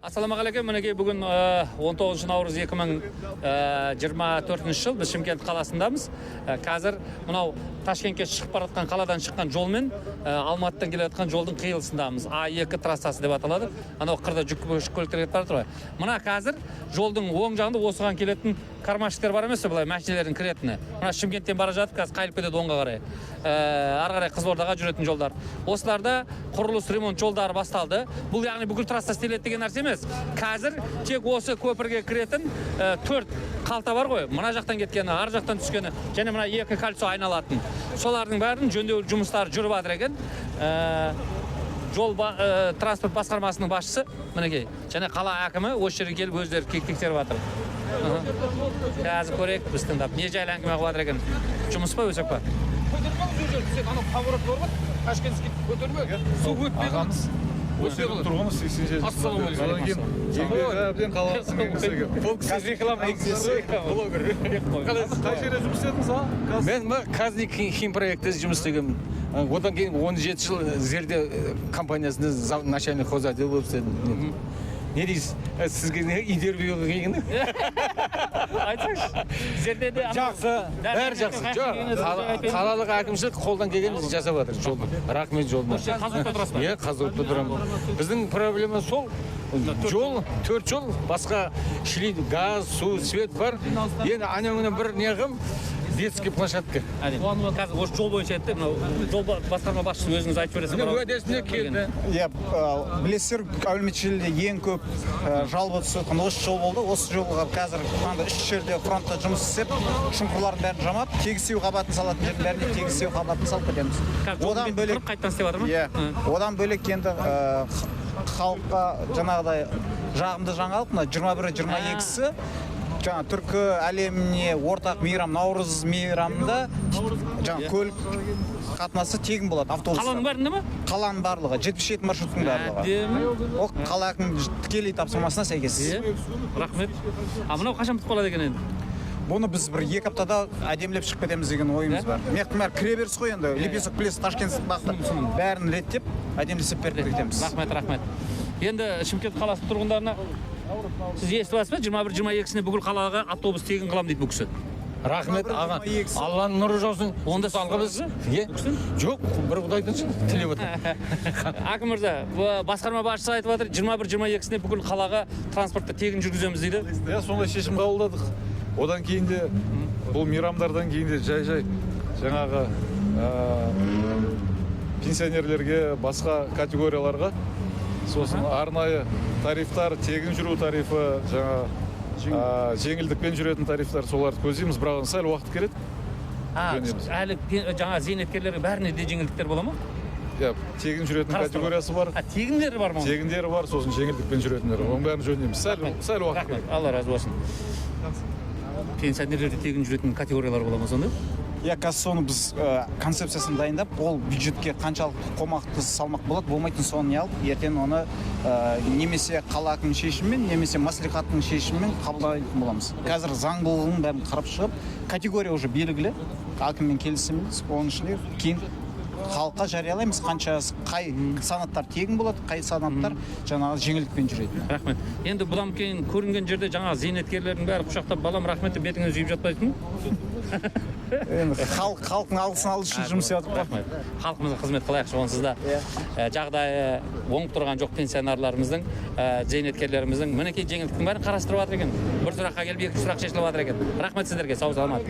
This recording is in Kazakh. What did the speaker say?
Ассалаумағалейкум, мінекей бүгін 19 наурыз 2024 жыл біз Шымкент қаласындамыз. Қазір мынау Ташкентке шығып бара жатқан қаладан шыққан жолмен Алматыдан келе жатқан жолдың қиылысындамыз. А2 трассасы деп аталады. Анау қырда жүк көліктер кетіп бара жатыр ғой. Мына қазір жолдың оң жағында осыған келетін кармашектер бар емес пе, былай машиналардың кіретіні. Мына Шымкенттен бара жатып, қазір қайылып кетеді оңға қарай. Ары қарай Қызылордаға жүретін жолдар. Осыларда құрылыс ремонт жолдары басталды. Бұл яғни бүкіл трасса істеледі деген нәрсе емес. Қазір тек осы көпірге кіретін 4 қалта бар ғой. Мына жақтан кеткені, ар жақтан түскені, және мына 2 кольцо айналатын. Солардың бәрін жөндеу жұмыстары жүріп жатыр екен. Жол транспорт басқармасының басшысы мінекей, және қала әкімі осы жерге келіп өздері тексеріп жатыр. Қазір көрейік, біз тыңдап не жайлы әңгіме қылып жатыр екен. Жұмыс па, өсек па? Тұрғымыз 87. Ассалаумағалейкум. Әбден қаласың еңгісіге. Бұл реклама еңгісі блогер. Қай жерде жұмыс істедіңіз, а? Мен Казни химпроектте жұмыс істегенмін. Одан кейін 17 жыл Зерде компаниясында начальник хозяйка болып істедім. Не дейсіз? Сізге интервью келгені? Айтсаңшы. Зердеде Жақсы, бәрі жақсы. Қалалық әкімшілік қолдан келгенімізді жасап жатыр жолды. Рахмет жолына. Қазылықта тұрасыз ба? Иә, Қазылықта тұрамын. Біздің проблема сол. Жол, 4 жол, басқа шлит, газ, су, свет бар. Енді анауыңнан бір неғым, детский площадка. Қазір осы жол бойынша етті, жол басқарма басшысы өзіңіз айтып бересіз. Уәдесіне келді. Иә, білесіздер, Әлеуметтік ең көп жалпы түсетін осы жол болды. Осы жолға қазір 3 жерде фронтта жұмыс істеп, шұңқырлардың бәрін жамап, тегістеу қабатын салатын жердің бәріне тегістеу қабатын салып кетеміз. Одан бөлек қайттан істеп жатыр ма? Иә. Одан бөлек енді халыққа жаңағыдай жағымды жаңалық, мына 21-22-сі жаңа түркі әлеміне ортақ мейрам, Наурыз мейрамында жаңа көлік қатынасы тегін болады, автобустар. Қаланың бәрінде ма? Қаланың барлығы, 77 маршруттың барлығы. Ол қала әкімінің тікелей тапсырмасына сәйкес. Рахмет. Мынау қашан бітіп қалады екен енді? Бұны біз бір 2 аптада әдемілеп шығып кетеміз деген ойымыз бар. Мектің бәрі кіре беріс қой енді, Лепесок плес Ташкент бақты бәрін реттеп, әдемілесіп беріп кетеміз. Рахмет. Енді Шымкент қаласы тұрғындарына сіз естіп аласыз ба? 21-22-сіне бүкіл қалаға автобус тегін қылам дейді бұл кісі. Рахмет, аға. Алланың нұры жаусын. Онда салғы біз. Жоқ, бір құдайдан тілеп отыр. Әкім мырза, басқарма басшысы айтып жатыр, 21-22-сіне бүкіл қалаға транспортта тегін жүргіземіз дейді. Иә, сондай шешім қабылдадық. Одан кейін де бұл мейрамдардан кейін де жай жаңағы пенсионерлерге, басқа категорияларға сосын арнайы тарифтар, тегін жүру тарифі, жеңілдікпен жүретін тарифтар, соларды көздейміз, бірақ сәл уақыт керек. Әлі жаңа зейнеткерлерге бәріне де жеңілдіктер бола ма? Иә, тегін жүретін категориясы бар. Тегіндері бар ма? Тегіндері бар, сосын жеңілдікпен жүретіндер. Оның бәрін жөндейміз. Сәл уақыт керек. Алла разы болсын. Пенсионерлерде тегін жүретін категориялар бола ма сонда? Иә, қазір соны біз концепциясын дайындап, ол бюджетке қаншалықты қомақты салмақ болады, болмайтын соны не алып, ертең оны немесе қала әкімінің шешімімен, немесе мәслихаттың шешімімен қабылдайтын боламыз. Қазір заңдылығын бәрін қарап шығып, категория уже белгілі, әкіммен келісіміз, оның ішінде кейін халыққа жариялаймыз, қай санаттар тегін болады, қай санаттар жаңағы жеңілдікпен жүреді. Рахмет. Енді бұдан кейін көрінген жерде жаңағы зейнеткерлердің бәрі құшақтап, балам рахмет деп бетіңе жүйіп жатпайсың ба? Халықтың алғысын алу үшін жұмыс істеп жатырмыз. Рахмет. Халқымызға қызмет қылайықшы, онсыз да жағдайы оңып тұрған жоқ пенсионерларымыздың, зейнеткерлеріміздің мінекей жеңілдіктің бәрін қарастырып жатыр екен. Бір сұраққа келіп 2 сұрақ шешіліп жатыр екен. Рахмет сіздерге, сау саламат.